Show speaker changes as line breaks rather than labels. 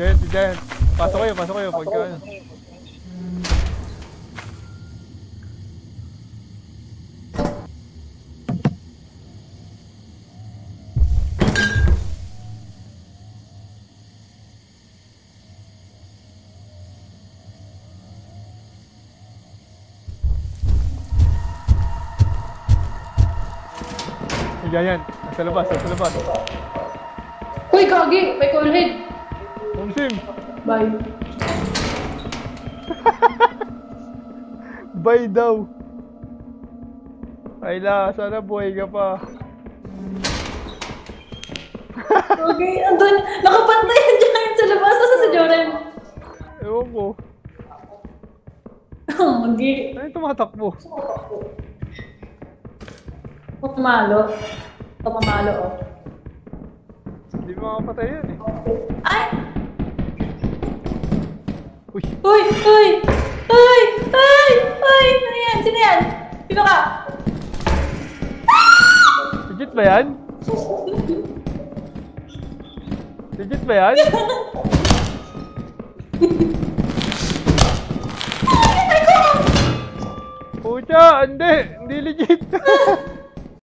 Giant, si Giant. Pasok kayo pagka ano. Giant, nasa labas.
Uy, kagi! May call head!
Mumsim!
Bye.
Bye daw! Ayla, sana buhay ka pa.
Okay, andun! Nakapantay yung giant sa labas! Nasa si Joren?
Ewan ko.
Kagi!
Ano yung tumatakbo?
Pamalo, oh.
Hindi makapatay yan eh.
Ay!
Uy!
Uy! Uy! Uy! Uy! Uy! Ano yan? Sino yan? Sino ka?
Legit ba yan? Legit ba yan? Pucha! Hindi legit!